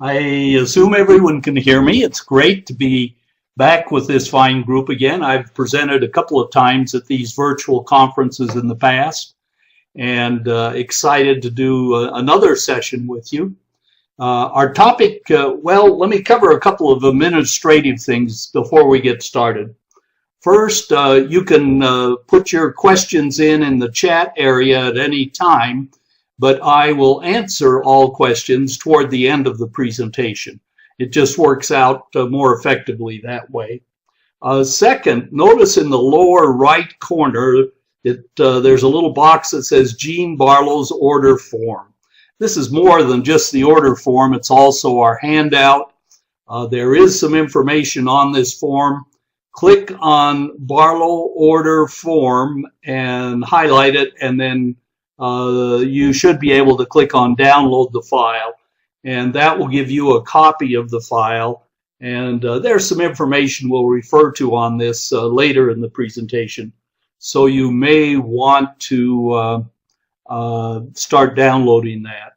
I assume everyone can hear me. It's great to be back with this fine group again. I've presented a couple of times at these virtual conferences in the past, and excited to do another session with you. Our topic, well, let me cover a couple of administrative things before we get started. First, you can put your questions in the chat area at any time, but I will answer all questions toward the end of the presentation. It just works out more effectively that way. Second, notice in the lower right corner, there's a little box that says Gene Barlow's order form. This is more than just the order form, it's also our handout. There is some information on this form. Click on Barlow order form and highlight it, and then you should be able to click on download the file, and that will give you a copy of the file. And there's some information we'll refer to on this later in the presentation, so you may want to start downloading that.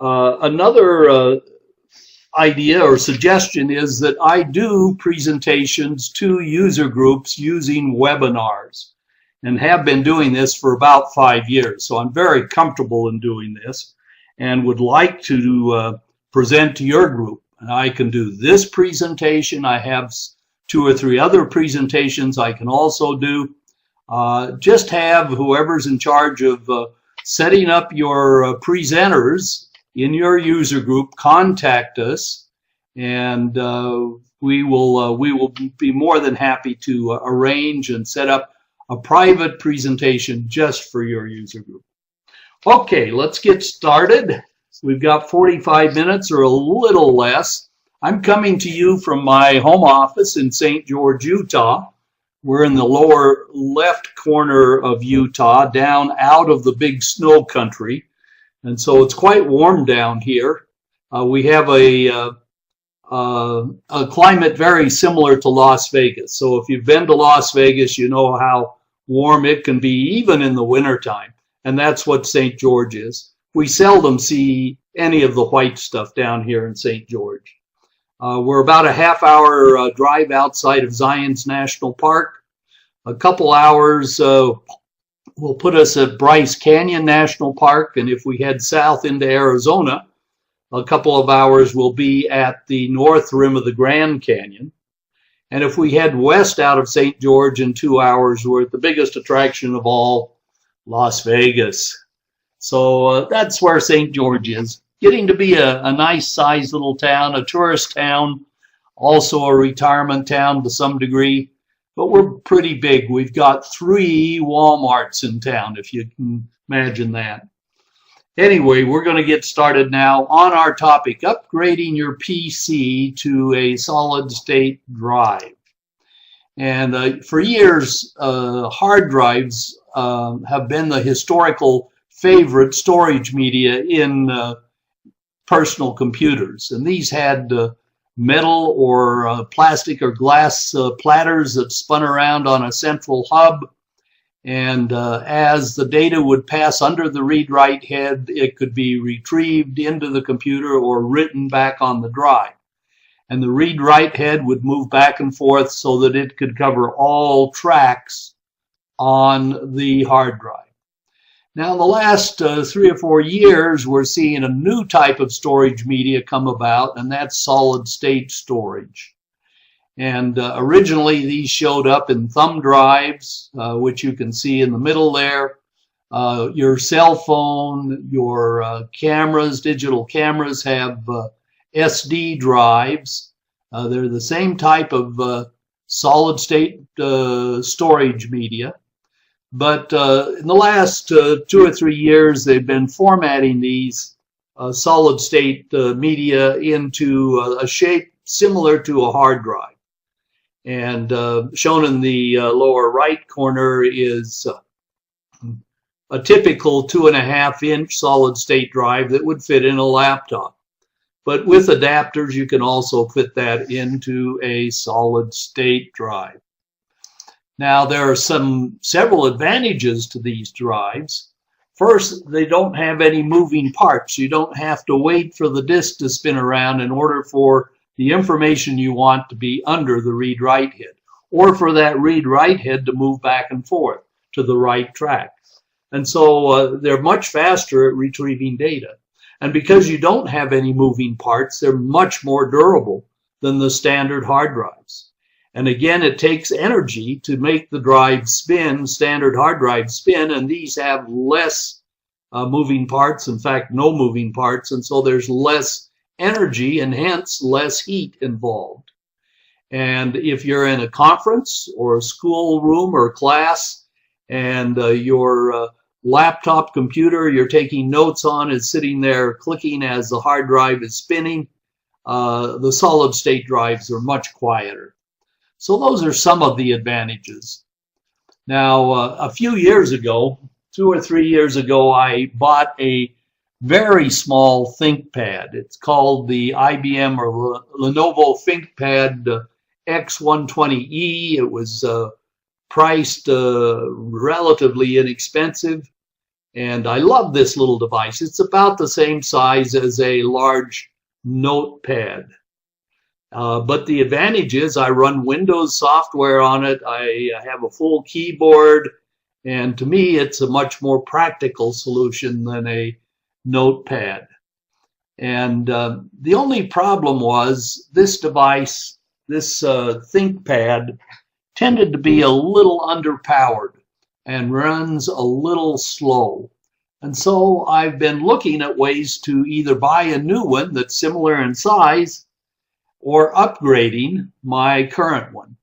Another idea or suggestion is that I do presentations to user groups using webinars, and have been doing this for about 5 years. So I'm very comfortable in doing this and would like to present to your group. And I can do this presentation. I have 2 or 3 other presentations I can also do. Just have whoever's in charge of setting up your presenters in your user group contact us, and we will be more than happy to arrange and set up a private presentation just for your user group. Okay, let's get started. We've got 45 minutes or a little less. I'm coming to you from my home office in St. George, Utah. We're in the lower left corner of Utah, down out of the big snow country. And so it's quite warm down here. We have a climate very similar to Las Vegas. So if you've been to Las Vegas, you know how warm it can be even in the wintertime. And that's what St. George is. We seldom see any of the white stuff down here in St. George. We're about a half-hour drive outside of Zion's National Park. A couple hours will put us at Bryce Canyon National Park, and if we head south into Arizona, a couple of hours will be at the north rim of the Grand Canyon. And if we head west out of St. George in 2 hours, we're at the biggest attraction of all, Las Vegas. So that's where St. George is. Getting to be a nice sized little town, a tourist town, also a retirement town to some degree. But we're pretty big. We've got 3 Walmarts in town, if you can imagine that. Anyway, we're going to get started now on our topic, upgrading your PC to a solid state drive. And for years, hard drives have been the historical favorite storage media in personal computers. And these had metal or plastic or glass platters that spun around on a central hub. And as the data would pass under the read-write head, it could be retrieved into the computer or written back on the drive. And the read-write head would move back and forth so that it could cover all tracks on the hard drive. Now, in the last 3 or 4 years, we're seeing a new type of storage media come about, and that's solid-state storage. And originally, these showed up in thumb drives, which you can see in the middle there. Your cell phone, your cameras, digital cameras have SD drives. They're the same type of solid-state storage media. But in the last 2 or 3 years, they've been formatting these solid-state media into a shape similar to a hard drive. And shown in the lower right corner is a typical 2.5-inch solid-state drive that would fit in a laptop. But with adapters, you can also fit that into a solid-state drive. Now, there are several advantages to these drives. First, they don't have any moving parts. You don't have to wait for the disk to spin around in order for the information you want to be under the read-write head, or for that read-write head to move back and forth to the right track. And so they're much faster at retrieving data. And because you don't have any moving parts, they're much more durable than the standard hard drives. And again, it takes energy to make the drive spin, standard hard drives spin, and these have less moving parts, in fact, no moving parts, and so there's less energy and hence less heat involved. And if you're in a conference or a school room or class and your laptop computer you're taking notes on is sitting there clicking as the hard drive is spinning, the solid state drives are much quieter. So those are some of the advantages. Now, a few years ago, 2 or 3 years ago, I bought a very small ThinkPad. It's called the IBM or Lenovo ThinkPad X120E. It was priced relatively inexpensive, and I love this little device. It's about the same size as a large notepad. But the advantage is I run Windows software on it. I have a full keyboard, and to me it's a much more practical solution than a notepad. And the only problem was this device, this ThinkPad, tended to be a little underpowered and runs a little slow. And so I've been looking at ways to either buy a new one that's similar in size or upgrading my current one.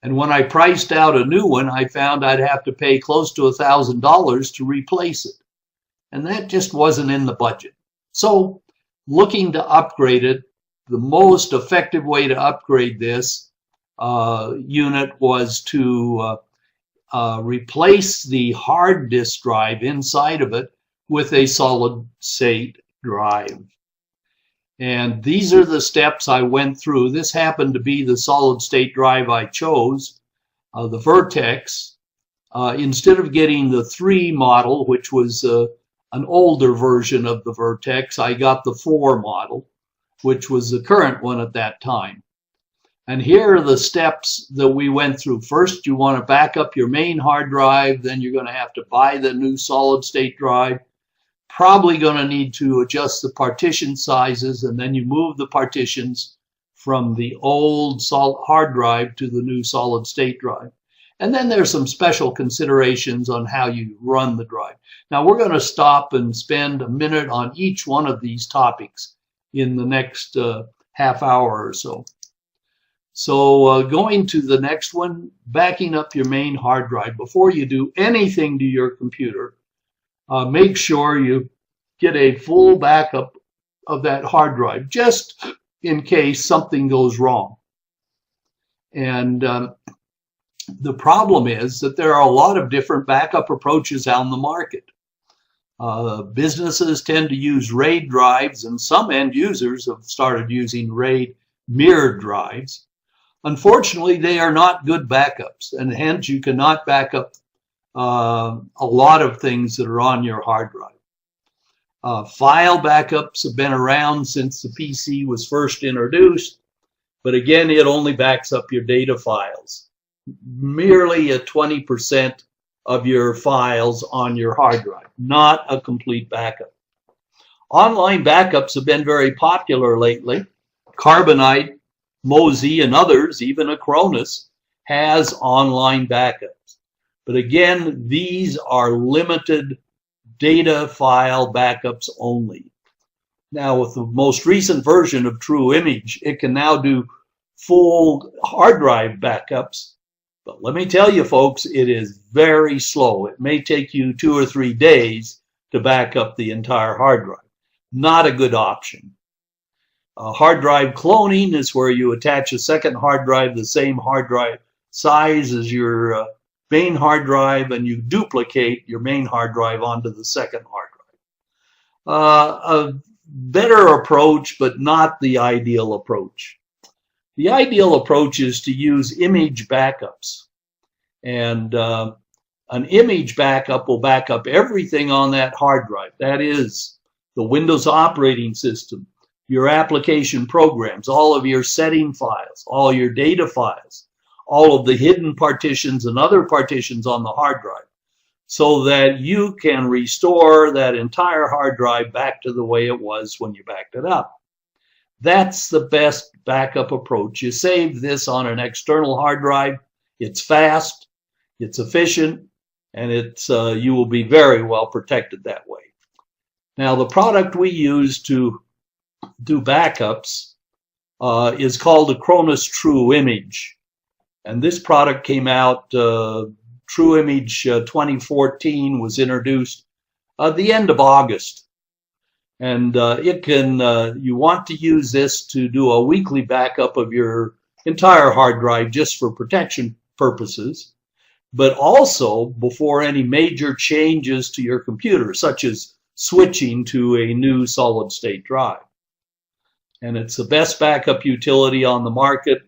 And when I priced out a new one, I found I'd have to pay close to $1,000 to replace it. And that just wasn't in the budget. So looking to upgrade it, the most effective way to upgrade this unit was to replace the hard disk drive inside of it with a solid state drive. And these are the steps I went through. This happened to be the solid state drive I chose, the Vertex. Instead of getting the 3 model, which was an older version of the Vertex, I got the 4 model, which was the current one at that time. And here are the steps that we went through. First, you want to back up your main hard drive. Then you're going to have to buy the new solid state drive. Probably going to need to adjust the partition sizes, and then you move the partitions from the old hard drive to the new solid state drive. And then there's some special considerations on how you run the drive. Now we're going to stop and spend a minute on each one of these topics in the next half hour or so. So going to the next one, backing up your main hard drive. Before you do anything to your computer, make sure you get a full backup of that hard drive, just in case something goes wrong. And the problem is that there are a lot of different backup approaches on the market. Businesses tend to use RAID drives, and some end users have started using RAID mirrored drives. Unfortunately, they are not good backups, and hence you cannot back up a lot of things that are on your hard drive. File backups have been around since the PC was first introduced, but again, it only backs up your data files. Merely a 20% of your files on your hard drive, not a complete backup. Online backups have been very popular lately. Carbonite, Mozy, and others, even Acronis, has online backups. But again, these are limited data file backups only. Now, with the most recent version of True Image, it can now do full hard drive backups. But let me tell you, folks, it is very slow. It may take you 2 or 3 days to back up the entire hard drive. Not a good option. Hard drive cloning is where you attach a second hard drive, the same hard drive size as your main hard drive, and you duplicate your main hard drive onto the second hard drive. A better approach, but not the ideal approach. The ideal approach is to use image backups. And An image backup will back up everything on that hard drive. That is the Windows operating system, your application programs, all of your setting files, all your data files, all of the hidden partitions and other partitions on the hard drive, so that you can restore that entire hard drive back to the way it was when you backed it up. That's the best backup approach. You save this on an external hard drive. It's fast, it's efficient, and you will be very well protected that way. Now, the product we use to do backups is called Acronis True Image. And this product came out, True Image 2014 was introduced at the end of August. And you want to use this to do a weekly backup of your entire hard drive just for protection purposes, but also before any major changes to your computer, such as switching to a new solid-state drive. And it's the best backup utility on the market.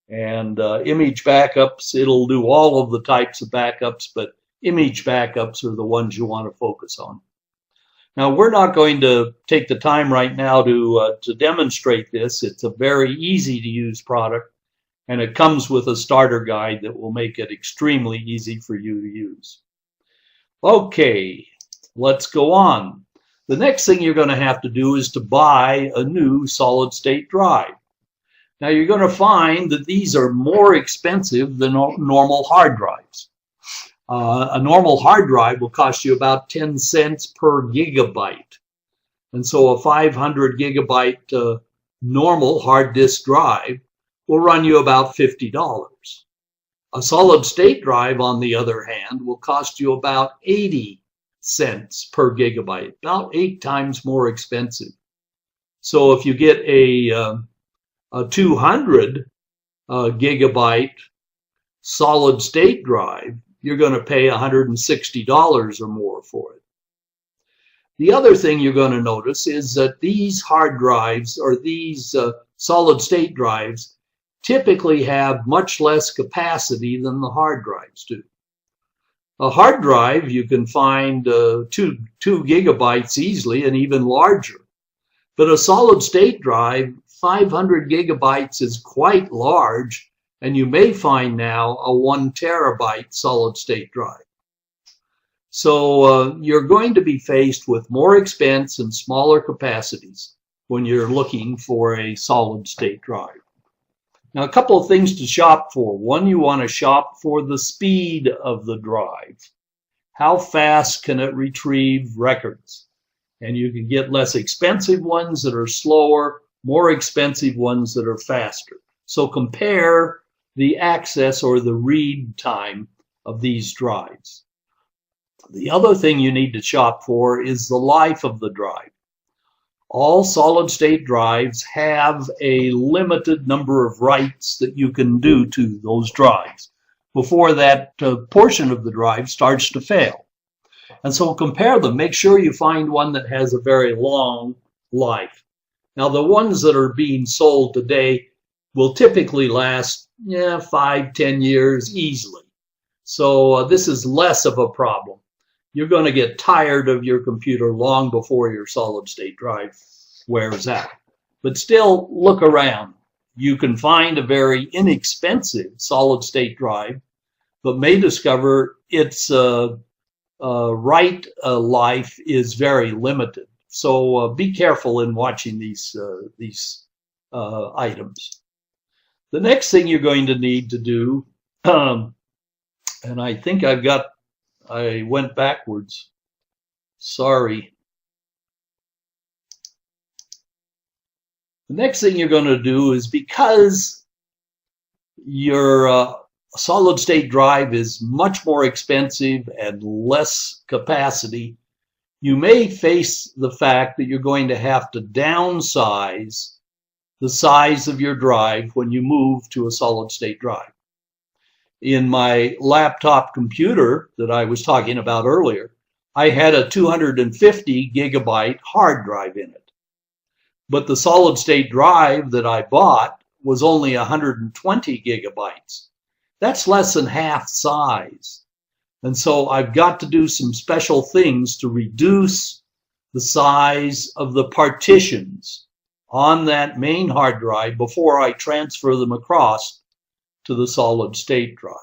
And image backups, it'll do all of the types of backups, but image backups are the ones you want to focus on. Now, we're not going to take the time right now to demonstrate this. It's a very easy to use product, and it comes with a starter guide that will make it extremely easy for you to use. Okay, let's go on. The next thing you're going to have to do is to buy a new solid-state drive. Now, you're going to find that these are more expensive than normal hard drives. A normal hard drive will cost you about 10 cents per gigabyte. And so a 500 gigabyte normal hard disk drive will run you about $50. A solid-state drive, on the other hand, will cost you about 80 cents per gigabyte, about 8 times more expensive. So if you get a 200 gigabyte solid-state drive, you're going to pay $160 or more for it. The other thing you're going to notice is that these hard drives, or these solid-state drives, typically have much less capacity than the hard drives do. A hard drive, you can find 2 gigabytes easily and even larger. But a solid-state drive, 500 gigabytes is quite large, and you may find now a 1 terabyte solid-state drive. So you're going to be faced with more expense and smaller capacities when you're looking for a solid-state drive. Now, a couple of things to shop for. One, you want to shop for the speed of the drive. How fast can it retrieve records? And you can get less expensive ones that are slower, more expensive ones that are faster. So compare the access or the read time of these drives. The other thing you need to shop for is the life of the drive. All solid-state drives have a limited number of writes that you can do to those drives before that portion of the drive starts to fail. And so compare them. Make sure you find one that has a very long life. Now, the ones that are being sold today will typically last 5-10 years easily. So this is less of a problem. You're going to get tired of your computer long before your solid-state drive wears out. But still, look around. You can find a very inexpensive solid-state drive, but may discover its write life is very limited. So be careful in watching these items. The next thing you're going to need to do, and I think I went backwards. Sorry. The next thing you're going to do is, because your solid-state drive is much more expensive and less capacity, you may face the fact that you're going to have to downsize the size of your drive when you move to a solid-state drive. In my laptop computer that I was talking about earlier, I had a 250 gigabyte hard drive in it. But the solid-state drive that I bought was only 120 gigabytes. That's less than half size. And so I've got to do some special things to reduce the size of the partitions on that main hard drive before I transfer them across to the solid state drive.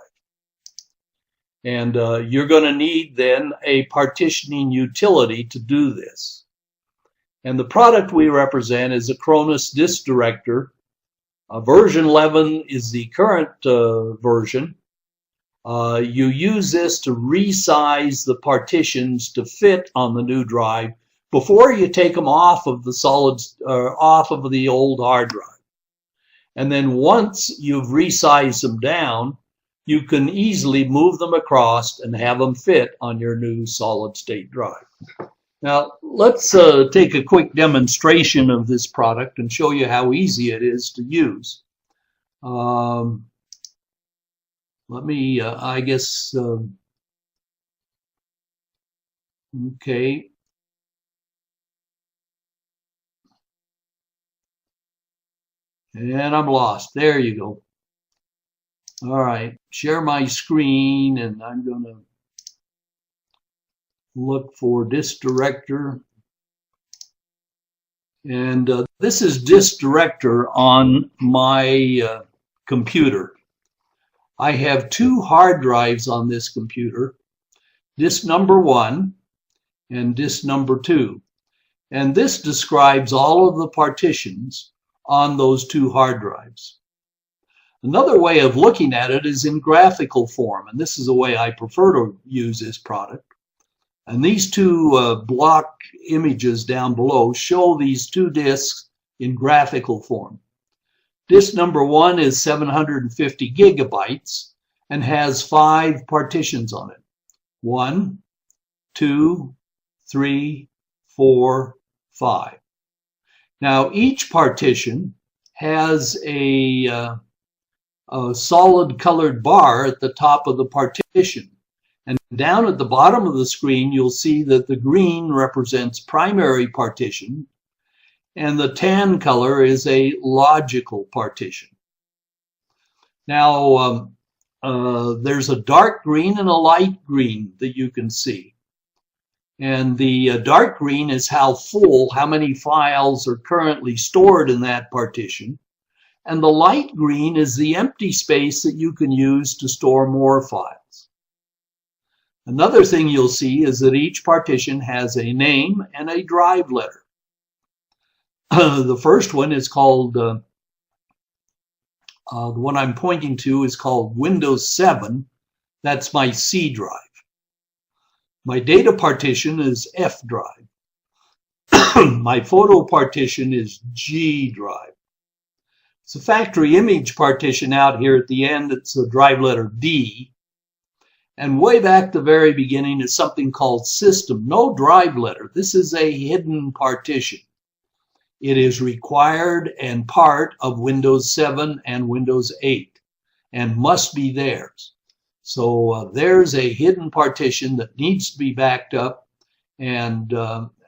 And you're going to need then a partitioning utility to do this. And the product we represent is Acronis Disk Director. Version 11 is the current version. You use this to resize the partitions to fit on the new drive before you take them off of the off of the old hard drive. And then once you've resized them down, you can easily move them across and have them fit on your new solid state drive. Now let's take a quick demonstration of this product and show you how easy it is to use. Let me, I guess, okay. And I'm lost. There you go. All right, share my screen, and I'm going to look for Disk Director. And this is Disk Director on my computer. I have two hard drives on this computer, disk number 1 and disk number 2. And this describes all of the partitions on those two hard drives. Another way of looking at it is in graphical form, and this is the way I prefer to use this product. And these two block images down below show these two disks in graphical form. Disk number 1 is 750 gigabytes and has 5 partitions on it. 1, 2, 3, 4, 5. Now each partition has a solid colored bar at the top of the partition. And down at the bottom of the screen, you'll see that the green represents primary partition, and the tan color is a logical partition. Now, there's a dark green and a light green that you can see. And the dark green is how many files are currently stored in that partition. And the light green is the empty space that you can use to store more files. Another thing you'll see is that each partition has a name and a drive letter. The first one is called, the one I'm pointing to is called Windows 7. That's my C drive. My data partition is F drive. My photo partition is G drive. It's a factory image partition out here at the end. It's a drive letter D. And way back the very beginning is something called system. No drive letter. This is a hidden partition. It is required and part of Windows 7 and Windows 8 and must be theirs. So there's a hidden partition that needs to be backed up and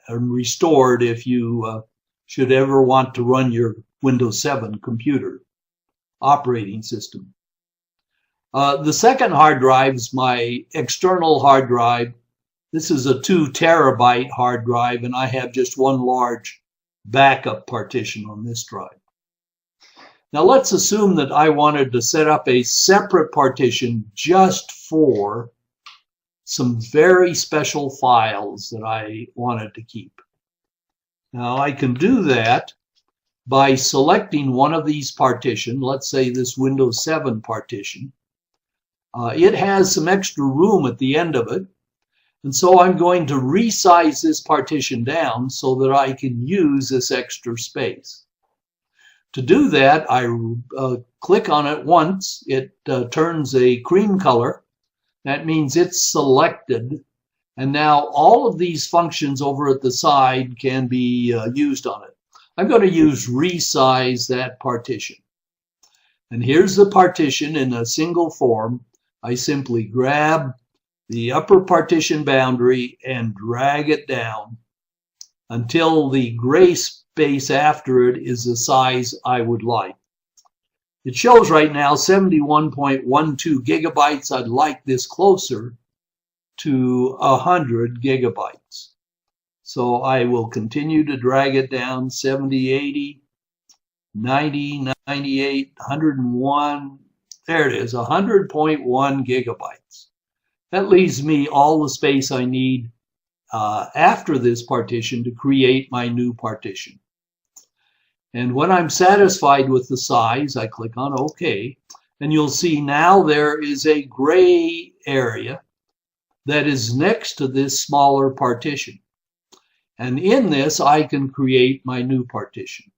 restored if you should ever want to run your Windows 7 computer operating system. The second hard drive is my external hard drive. This is a 2 terabyte hard drive, and I have just one large backup partition on this drive. Now let's assume that I wanted to set up a separate partition just for some very special files that I wanted to keep. Now I can do that by selecting one of these partitions. Let's say this Windows 7 partition. It has some extra room at the end of it, and so I'm going to resize this partition down so that I can use this extra space. To do that, I click on it once. It turns a cream color. That means it's selected, and now all of these functions over at the side can be used on it. I'm going to use resize that partition. And here's the partition in a single form. I simply grab the upper partition boundary and drag it down until the gray space after it is the size I would like. It shows right now 71.12 gigabytes. I'd like this closer. to 100 gigabytes. So I will continue to drag it down 70, 80, 90, 98, 101. There it is, 100.1 gigabytes. That leaves me all the space I need after this partition to create my new partition. And when I'm satisfied with the size, I click on OK, and you'll see now there is a gray area that is next to this smaller partition. And in this, I can create my new partition.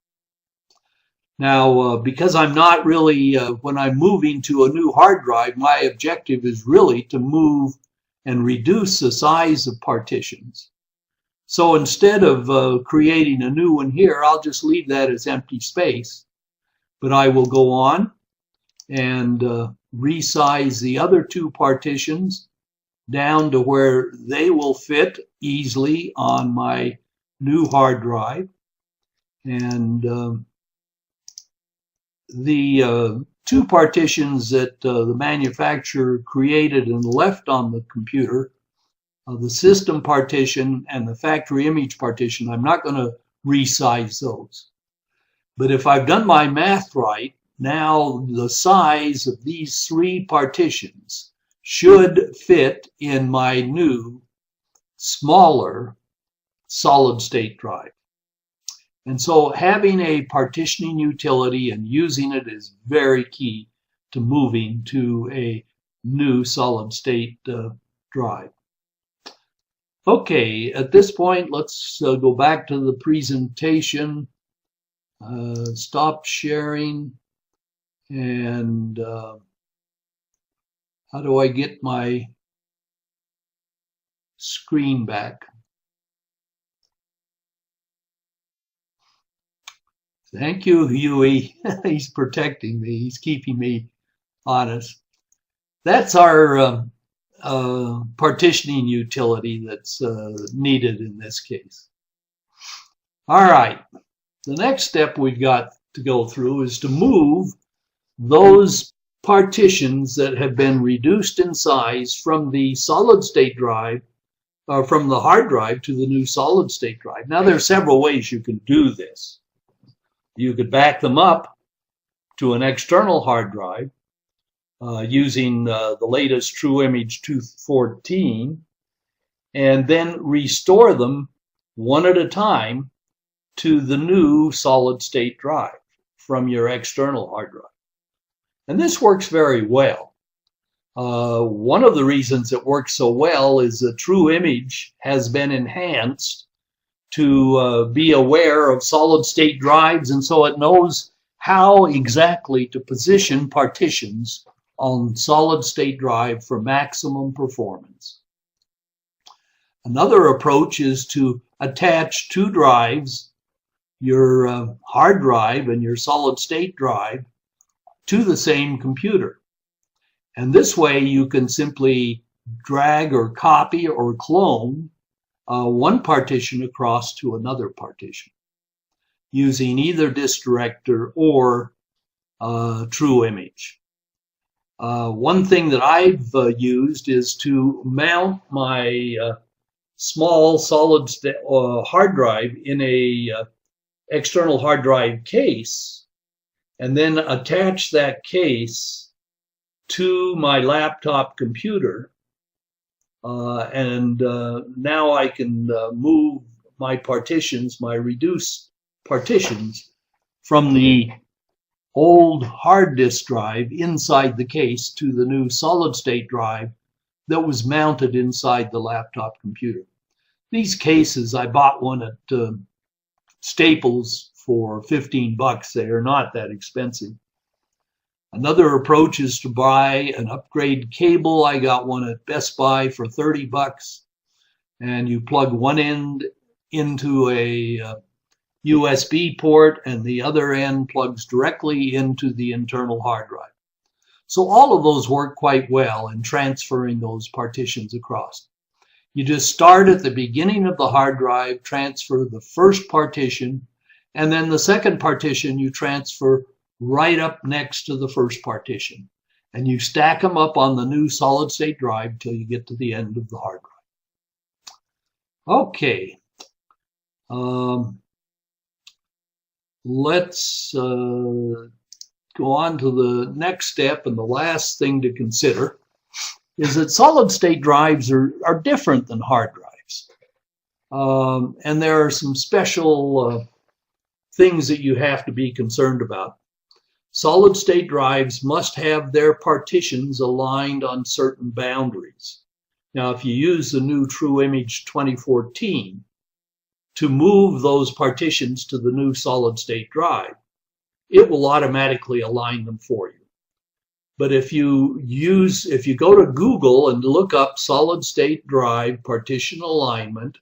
Now, because I'm not really, when I'm moving to a new hard drive, my objective is really to move and reduce the size of partitions. So instead of creating a new one here, I'll just leave that as empty space. But I will go on and resize the other two partitions down to where they will fit easily on my new hard drive. And the two partitions that the manufacturer created and left on the computer, the system partition and the factory image partition, I'm not going to resize those. But if I've done my math right, now the size of these three partitions should fit in my new, smaller solid-state drive. And so having a partitioning utility and using it is very key to moving to a new solid-state drive. Okay, at this point, let's go back to the presentation, stop sharing, and how do I get my screen back? Thank you, Huey. He's protecting me. He's keeping me honest. That's our partitioning utility that's needed in this case. All right. The next step we've got to go through is to move those partitions that have been reduced in size from the solid-state drive, or from the hard drive to the new solid-state drive. Now, there are several ways you can do this. You could back them up to an external hard drive using the latest TrueImage 214, and then restore them one at a time to the new solid-state drive from your external hard drive. And this works very well. One of the reasons it works so well is the TrueImage has been enhanced to be aware of solid-state drives, and so it knows how exactly to position partitions on solid-state drive for maximum performance. Another approach is to attach two drives, your hard drive and your solid-state drive, to the same computer. And this way you can simply drag or copy or clone one partition across to another partition using either Disk Director or TrueImage. One thing that I've used is to mount my small solid hard drive in a external hard drive case, and then attach that case to my laptop computer. Now I can move my partitions, my reduced partitions, from the old hard disk drive inside the case to the new solid-state drive that was mounted inside the laptop computer. These cases, I bought one at Staples for 15 bucks. They are not that expensive. Another approach is to buy an upgrade cable. I got one at Best Buy for 30 bucks, and you plug one end into a USB port and the other end plugs directly into the internal hard drive. So all of those work quite well in transferring those partitions across. You just start at the beginning of the hard drive, transfer the first partition, and then the second partition you transfer right up next to the first partition. and you stack them up on the new solid-state drive till you get to the end of the hard drive. Okay. Let's go on to the next step, and the last thing to consider is that solid-state drives are different than hard drives. And there are some special things that you have to be concerned about. Solid-state drives must have their partitions aligned on certain boundaries. Now, if you use the new TrueImage 2014 to move those partitions to the new solid-state drive, it will automatically align them for you. But if you go to Google and look up solid-state drive partition alignment,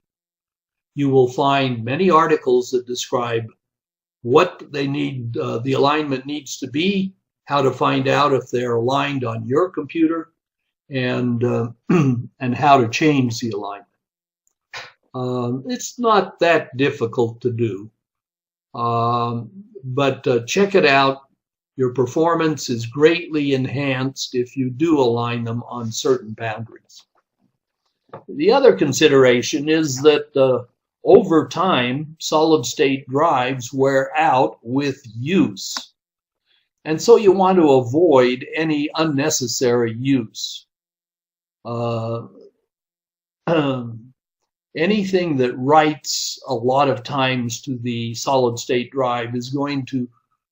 you will find many articles that describe what they need, the alignment needs to be, how to find out if they're aligned on your computer, and how to change the alignment. It's not that difficult to do, but check it out. Your performance is greatly enhanced if you do align them on certain boundaries. The other consideration is that over time, solid-state drives wear out with use. And so you want to avoid any unnecessary use. Anything that writes a lot of times to the solid-state drive is going to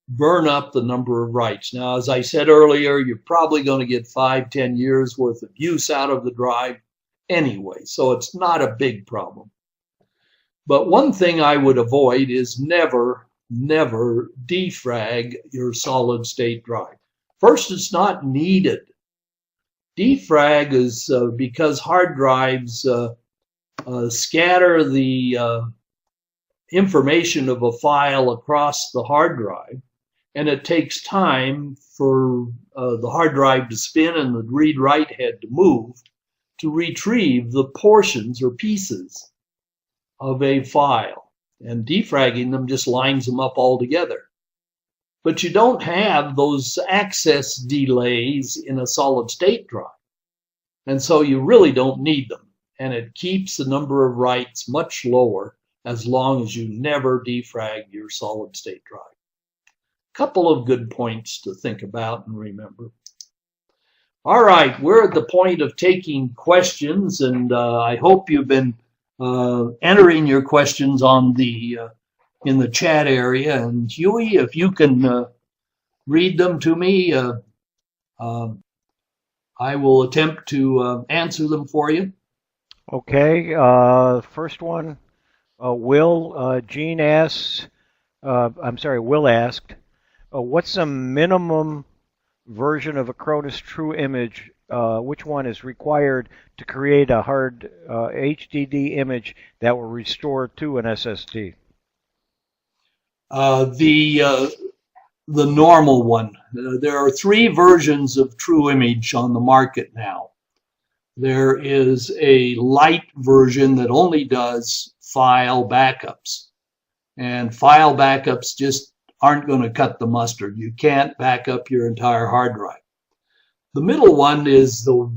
burn up the number of writes. Now, as I said earlier, you're probably going to get 5-10 years worth of use out of the drive anyway, so it's not a big problem. But one thing I would avoid is never defrag your solid-state drive. First, it's not needed. Defrag is because hard drives scatter the information of a file across the hard drive, and it takes time for the hard drive to spin and the read-write head to move to retrieve the portions or pieces of a file, and defragging them just lines them up all together. But you don't have those access delays in a solid-state drive, and so you really don't need them, and it keeps the number of writes much lower as long as you never defrag your solid-state drive. Couple of good points to think about and remember. All right, we're at the point of taking questions, and I hope you've been entering your questions on the in the chat area. And Huey, if you can read them to me, I will attempt to answer them for you. Okay, first one, Will asked, what's the minimum version of Acronis TrueImage? Which one is required to create a hard HDD image that will restore to an SSD? The normal one. There are 3 versions of TrueImage on the market now. There is a light version that only does file backups, and file backups just aren't going to cut the mustard. You can't back up your entire hard drive. The middle one is the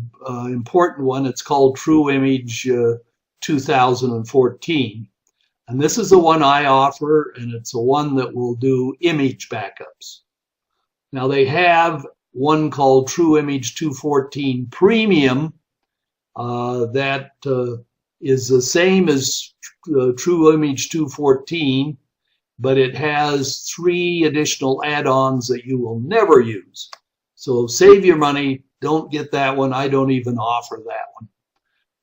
important one. It's called TrueImage 2014. And this is the one I offer, and it's the one that will do image backups. Now they have one called TrueImage 214 Premium that is the same as TrueImage 214, but it has 3 additional add-ons that you will never use. So save your money, don't get that one. I don't even offer that one.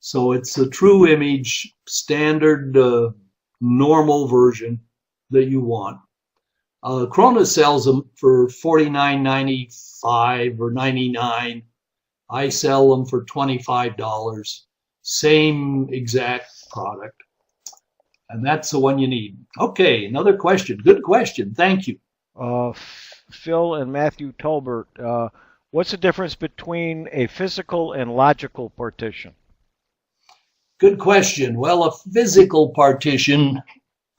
So it's the TrueImage standard normal version that you want. Acronis sells them for $49.95 or $99. I sell them for $25. Same exact product. And that's the one you need. Okay, another question. Good question. Thank you. Phil and Matthew Tolbert, what's the difference between a physical and logical partition? Good question. Well, a physical partition,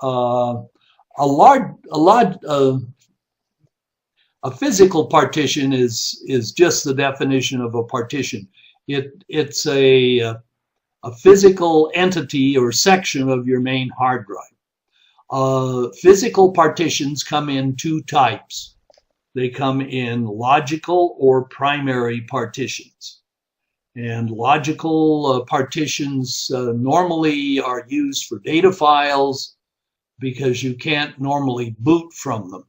a A physical partition is just the definition of a partition. It's a physical entity or section of your main hard drive. Physical partitions come in two types. They come in logical or primary partitions. And logical partitions normally are used for data files because you can't normally boot from them.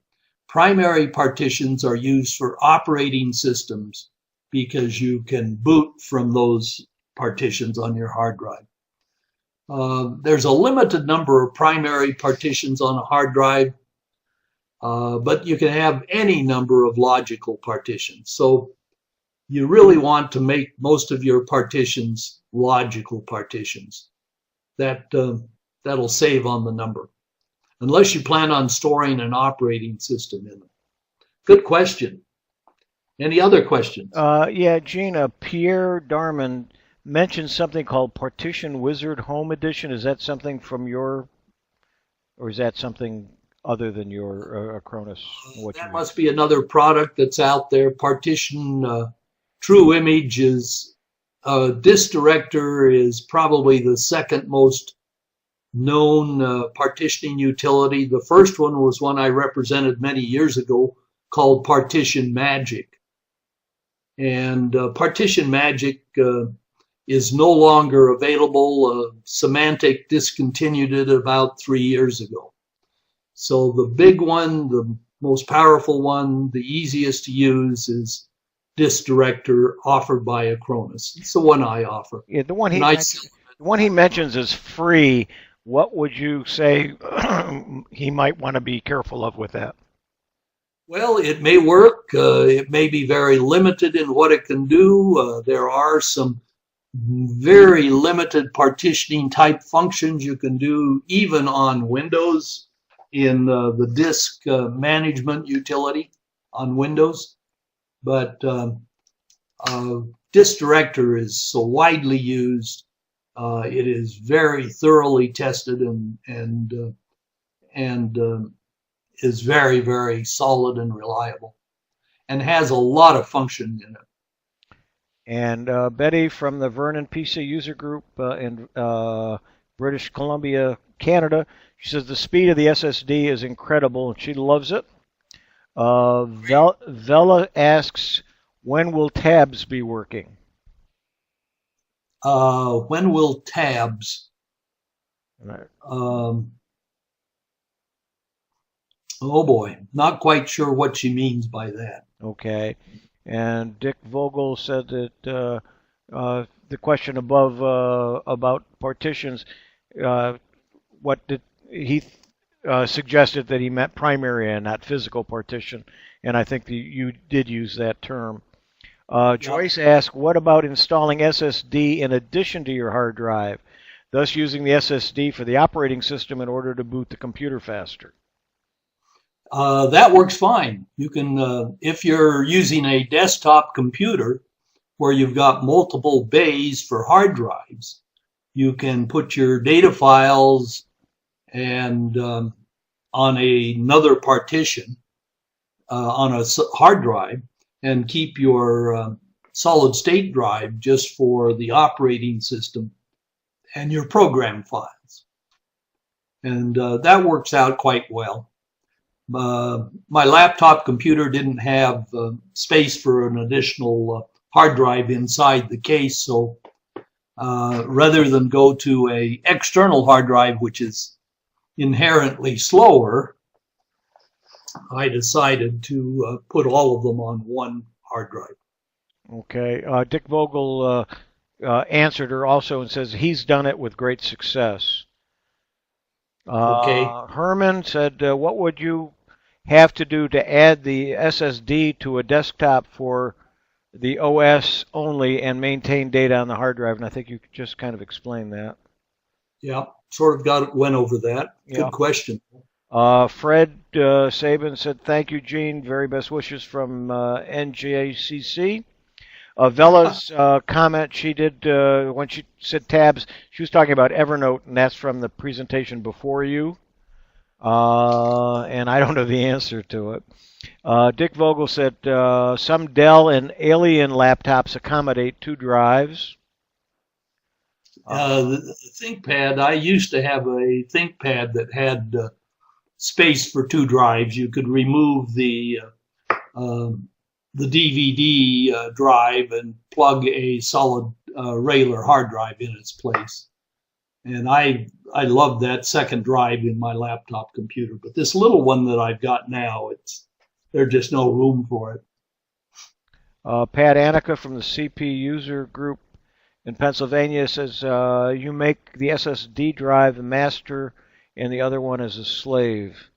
Primary partitions are used for operating systems because you can boot from those partitions on your hard drive. There's a limited number of primary partitions on a hard drive, but you can have any number of logical partitions. So you really want to make most of your partitions logical partitions. That'll save on the number, unless you plan on storing an operating system in them. Good question. Any other questions? Yeah, Gina, Pierre Darman mentioned something called Partition Wizard Home Edition. Is that something from your, or is that something other than your Acronis? That must be another product that's out there. Partition True Image is, Disk Director is probably the second most known partitioning utility. The first one was one I represented many years ago called Partition Magic. And Partition Magic is no longer available. Symantec discontinued it about 3 years ago. So the big one, the most powerful one, the easiest to use is Disk Director offered by Acronis. It's the one I offer. Yeah, the one he mentions is free. What would you say he might want to be careful of with that? Well, it may work. It may be very limited in what it can do. There are some very limited partitioning type functions you can do even on Windows in the disk management utility on Windows. But Disk Director is so widely used. It is very thoroughly tested and is very, very solid and reliable and has a lot of function in it. And Betty from the Vernon PC user group in British Columbia, Canada, she says the speed of the SSD is incredible and she loves it. Vela asks, when will tabs be working? When will tabs? Oh boy, not quite sure what she means by that. Okay. And Dick Vogel said that the question above about partitions, what did he suggested that he meant primary and not physical partition, and I think you did use that term. Joyce asked, what about installing SSD in addition to your hard drive, thus using the SSD for the operating system in order to boot the computer faster? That works fine. You can, if you're using a desktop computer where you've got multiple bays for hard drives, you can put your data files and on another partition on a hard drive and keep your solid state drive just for the operating system and your program files. And that works out quite well. My laptop computer didn't have space for an additional hard drive inside the case, so rather than go to an external hard drive, which is inherently slower, I decided to put all of them on one hard drive. Okay. Dick Vogel answered her also and says he's done it with great success. Okay. Herman said, what would you have to do to add the SSD to a desktop for the OS only and maintain data on the hard drive? And I think you just kind of explained that. Yeah, sort of went over that. Good question. Fred Sabin said, thank you, Gene. Very best wishes from NJCC. Vela's comment she did when she said tabs, she was talking about Evernote, and that's from the presentation before you. And I don't know the answer to it. Dick Vogel said some Dell and Alien laptops accommodate 2 drives. The ThinkPad, I used to have a ThinkPad that had space for 2 drives. You could remove the DVD drive and plug a solid regular hard drive in its place. And I love that second drive in my laptop computer. But this little one that I've got now, there's just no room for it. Pat Anica from the CP user group in Pennsylvania says you make the SSD drive a master and the other one is a slave.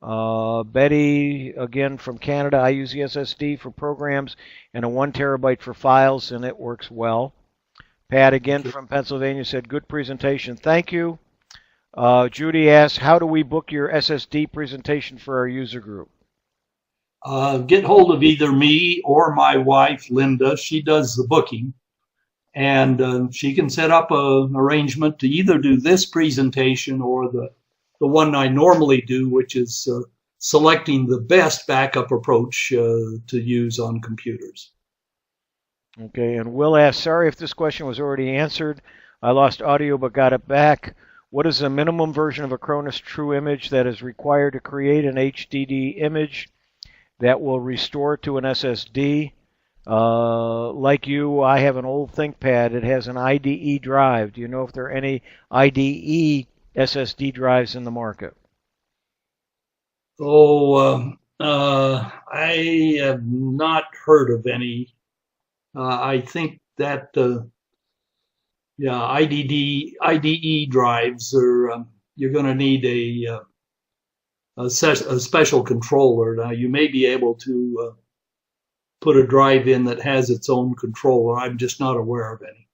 Betty, again from Canada, I use the SSD for programs and a 1 terabyte for files, and it works well. Pat, again from Pennsylvania, said, good presentation. Thank you. Judy asks, how do we book your SSD presentation for our user group? Get hold of either me or my wife, Linda. She does the booking. And she can set up an arrangement to either do this presentation or the one I normally do, which is selecting the best backup approach to use on computers. Okay, and Will asks, sorry if this question was already answered. I lost audio but got it back. What is the minimum version of Acronis True Image that is required to create an HDD image that will restore to an SSD? Like you, I have an old ThinkPad. It has an IDE drive. Do you know if there are any IDE SSD drives in the market? Oh, I have not heard of any. I think that, IDE drives are, you're going to need a special controller. Now, you may be able to put a drive in that has its own controller. I'm just not aware of any.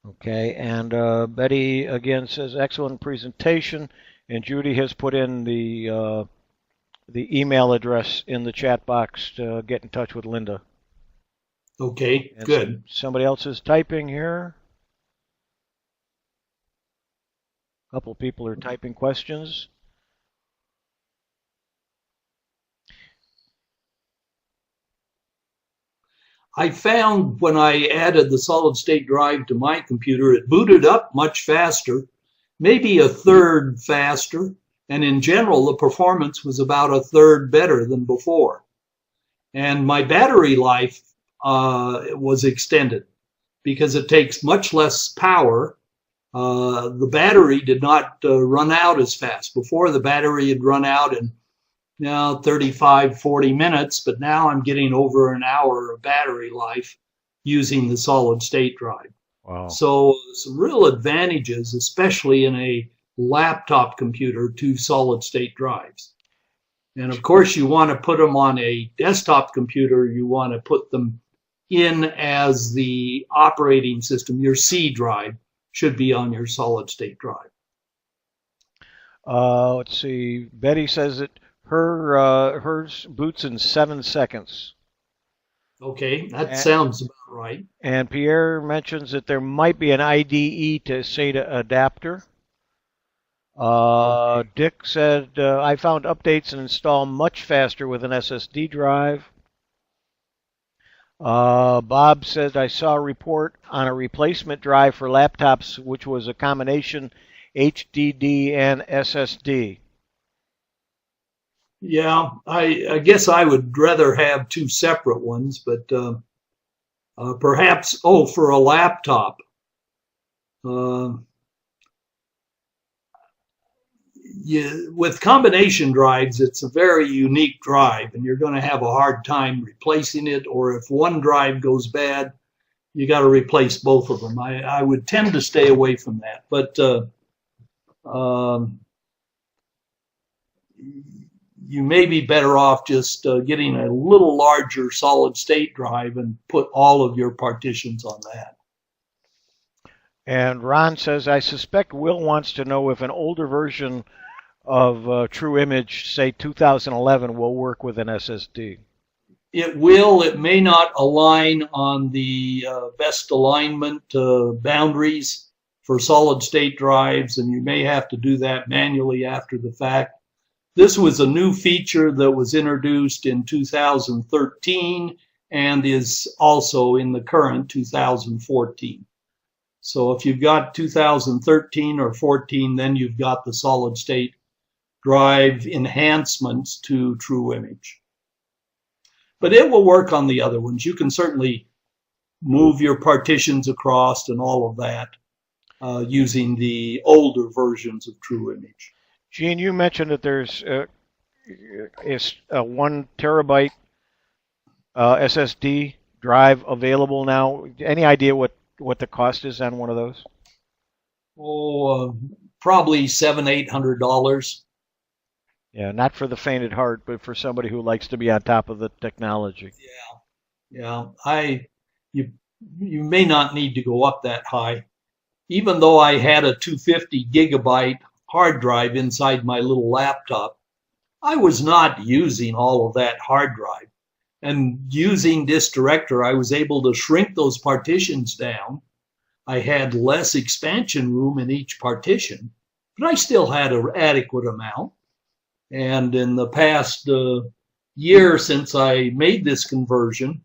Okay, and Betty again says excellent presentation, and Judy has put in the email address in the chat box to get in touch with Linda. Okay, and good. Somebody else is typing here. A couple people are typing questions. I found when I added the solid state drive to my computer, it booted up much faster, maybe a third faster, and in general, the performance was about a third better than before. And my battery life was extended because it takes much less power. The battery did not run out as fast. Before, the battery had run out in 35, 40 minutes, but now I'm getting over an hour of battery life using the solid state drive. Wow. So some real advantages, especially in a laptop computer, to solid state drives. And of course, you want to put them on a desktop computer. You want to put them in as the operating system. Your C drive should be on your solid state drive. Let's see. Betty says that hers boots in 7 seconds. Okay, that sounds about right. And Pierre mentions that there might be an IDE to SATA adapter. Okay. Dick said, I found updates and install much faster with an SSD drive. Bob said, I saw a report on a replacement drive for laptops, which was a combination HDD and SSD. Yeah, I guess I would rather have 2 separate ones, but perhaps, for a laptop. With combination drives, it's a very unique drive, and you're going to have a hard time replacing it, or if one drive goes bad, you got to replace both of them. I would tend to stay away from that, but you may be better off just getting a little larger solid state drive and put all of your partitions on that. And Ron says, I suspect Will wants to know if an older version of True Image, say 2011, will work with an SSD. It will. It may not align on the best alignment boundaries. for solid state drives, and you may have to do that manually after the fact. This was a new feature that was introduced in 2013 and is also in the current 2014. So if you've got 2013 or 14, then you've got the solid state drive enhancements to True Image. But it will work on the other ones. You can certainly move your partitions across and all of that using the older versions of True Image. Gene, you mentioned that there's a 1 terabyte SSD drive available now. Any idea what the cost is on one of those? Oh, probably $700-800. Yeah, not for the faint at heart, but for somebody who likes to be on top of the technology. Yeah. You may not need to go up that high. Even though I had a 250 gigabyte hard drive inside my little laptop, I was not using all of that hard drive. And using Disk Director, I was able to shrink those partitions down. I had less expansion room in each partition, but I still had an adequate amount. And in the past year since I made this conversion,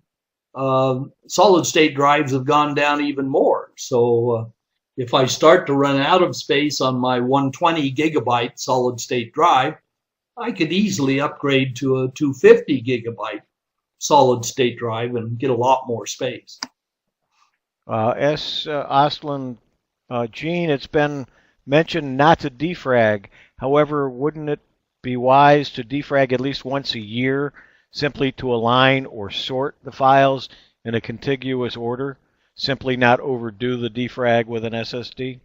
solid state drives have gone down even more. So if I start to run out of space on my 120 gigabyte solid state drive, I could easily upgrade to a 250 gigabyte solid state drive and get a lot more space. Ostlund, Gene, it's been mentioned not to defrag. However, wouldn't it be wise to defrag at least once a year, simply to align or sort the files in a contiguous order, simply not overdo the defrag with an SSD?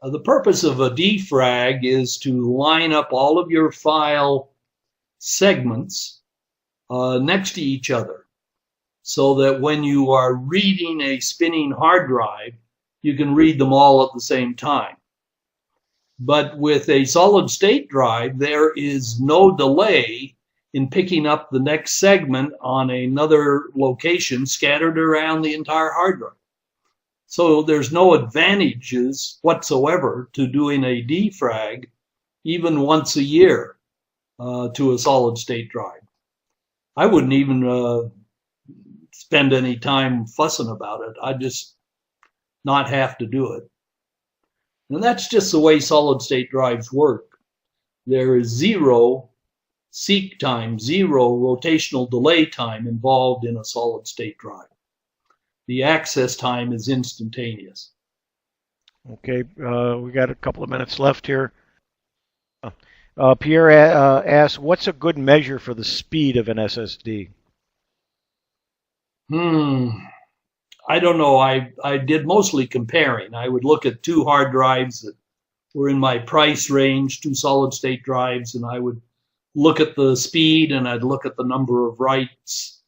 The purpose of a defrag is to line up all of your file segments next to each other, so that when you are reading a spinning hard drive, you can read them all at the same time. But with a solid state drive, there is no delay in picking up the next segment on another location scattered around the entire hard drive. So there's no advantages whatsoever to doing a defrag even once a year to a solid state drive. I wouldn't even spend any time fussing about it. I'd just not have to do it. And that's just the way solid state drives work. There is zero seek time, zero rotational delay time involved in a solid state drive. The access time is instantaneous. Okay, we got a couple of minutes left here. Pierre asks, what's a good measure for the speed of an SSD? I don't know. I did mostly comparing. I would look at 2 hard drives that were in my price range, 2 solid state drives, and I would look at the speed and I'd look at the number of writes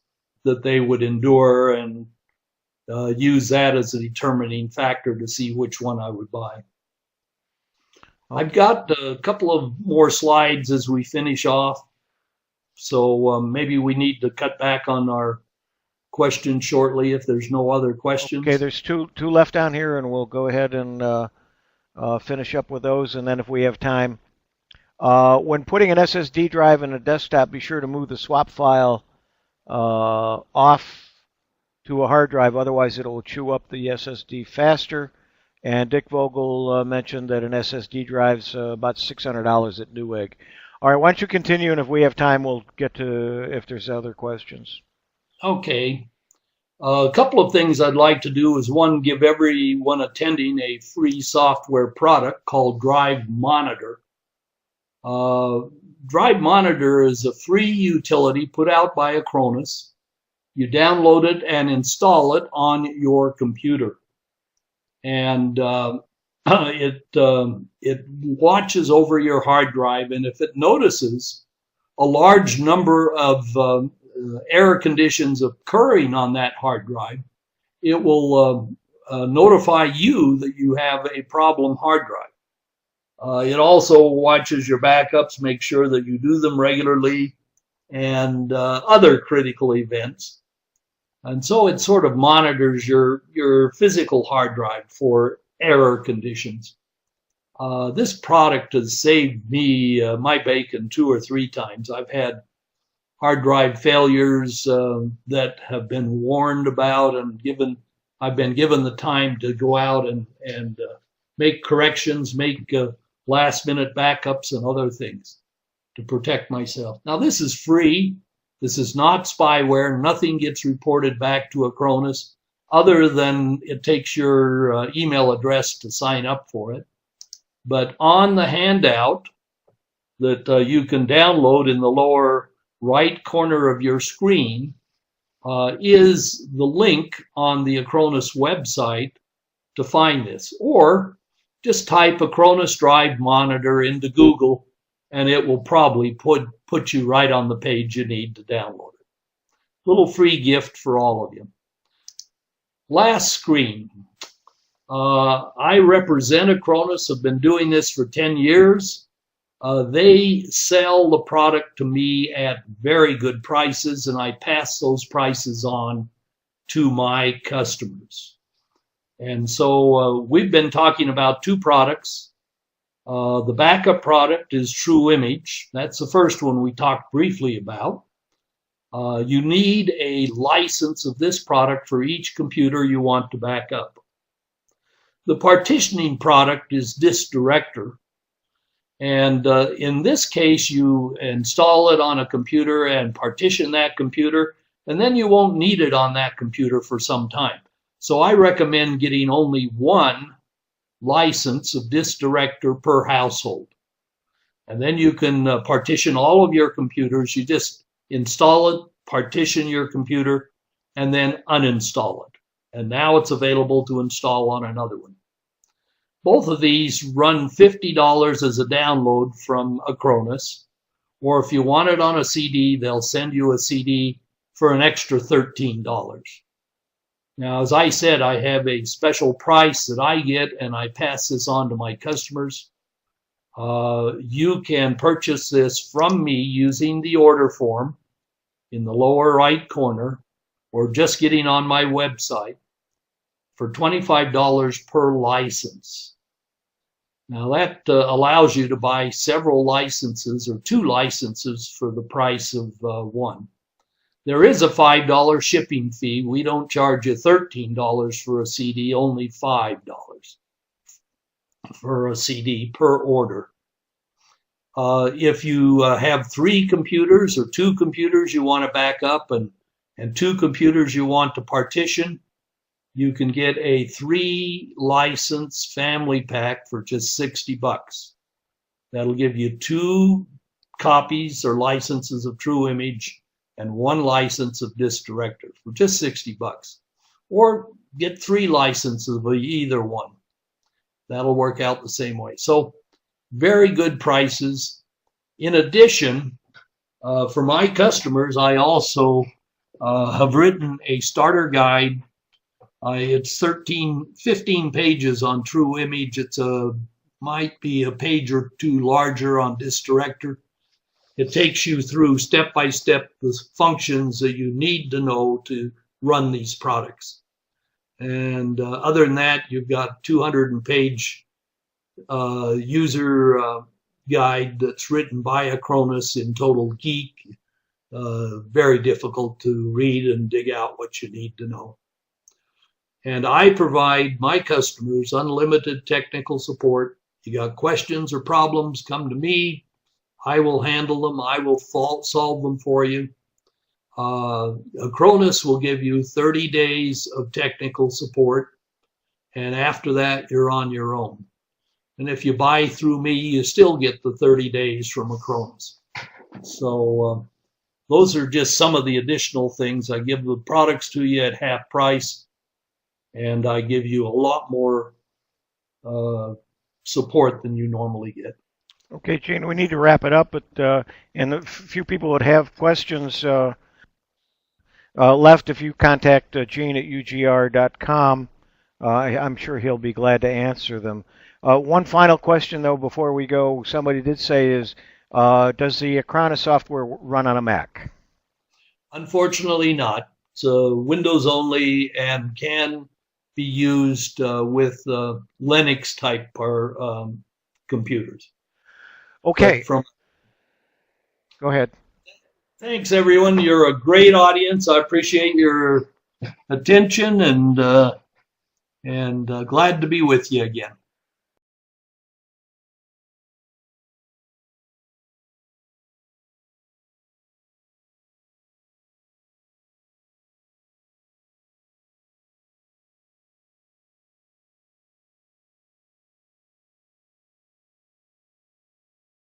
that they would endure and use that as a determining factor to see which one I would buy. I've got a couple of more slides as we finish off, so maybe we need to cut back on our questions shortly if there's no other questions. Okay, there's two left down here, and we'll go ahead and finish up with those, and then if we have time. When putting an SSD drive in a desktop, be sure to move the swap file off to a hard drive, otherwise it will chew up the SSD faster. And Dick Vogel mentioned that an SSD drive's about $600 at Newegg. All right, why don't you continue, and if we have time, we'll get to if there's other questions. Okay. A couple of things I'd like to do is, one, give everyone attending a free software product called Drive Monitor. Drive Monitor is a free utility put out by Acronis. You download it and install it on your computer. And it watches over your hard drive, and if it notices a large number of error conditions occurring on that hard drive, it will notify you that you have a problem hard drive. It also watches your backups, makes sure that you do them regularly, and other critical events. And so it sort of monitors your physical hard drive for error conditions. This product has saved me my bacon 2 or 3 times. I've had hard drive failures that have been warned about, and I've been given the time to go out and make corrections, make last minute backups and other things to protect myself. Now this is free. This is not spyware. Nothing gets reported back to Acronis other than it takes your email address to sign up for it. But on the handout that you can download in the lower right corner of your screen is the link on the Acronis website to find this. Or just type Acronis Drive Monitor into Google and it will probably put you right on the page you need to download it. Little free gift for all of you. Last screen. I represent Acronis. I've been doing this for 10 years. They sell the product to me at very good prices, and I pass those prices on to my customers. And so we've been talking about 2 products. The backup product is True Image. That's the first one we talked briefly about. You need a license of this product for each computer you want to back up. The partitioning product is Disk Director. And in this case, you install it on a computer and partition that computer, and then you won't need it on that computer for some time. So I recommend getting only 1 license of Disk Director per household. And then you can partition all of your computers. You just install it, partition your computer, and then uninstall it. And now it's available to install on another one. Both of these run $50 as a download from Acronis, or if you want it on a CD, they'll send you a CD for an extra $13. Now, as I said, I have a special price that I get, and I pass this on to my customers. You can purchase this from me using the order form in the lower right corner, or just getting on my website for $25 per license. Now that allows you to buy several licenses or 2 licenses for the price of 1. There is a $5 shipping fee. We don't charge you $13 for a CD, only $5 for a CD per order. If you have 3 computers or 2 computers you want to back up and 2 computers you want to partition, you can get a 3 license family pack for just $60. That'll give you 2 copies or licenses of True Image and 1 license of Disk Director for just $60. Or get 3 licenses of either one. That'll work out the same way. So very good prices. In addition, for my customers, I also have written a starter guide. It's 15 pages on True Image. It's might be a page or 2 larger on Disk Director. It takes you through step by step the functions that you need to know to run these products. And other than that, you've got 200-page user guide that's written by Acronis in Total Geek. Very difficult to read and dig out what you need to know. And I provide my customers unlimited technical support. You got questions or problems, come to me. I will handle them. I will solve them for you. Acronis will give you 30 days of technical support. And after that, you're on your own. And if you buy through me, you still get the 30 days from Acronis. So those are just some of the additional things. I give the products to you at half price. And I give you a lot more support than you normally get. Okay, Gene, we need to wrap it up, but and a few people would have questions left. If you contact Gene at ugr.com, I'm sure he'll be glad to answer them. One final question, though, before we go. Somebody did say is, does the Acronis software run on a Mac? Unfortunately not. It's Windows only and can be used with Linux type computers. Okay. But Go ahead. Thanks, everyone. You're a great audience. I appreciate your attention and glad to be with you again.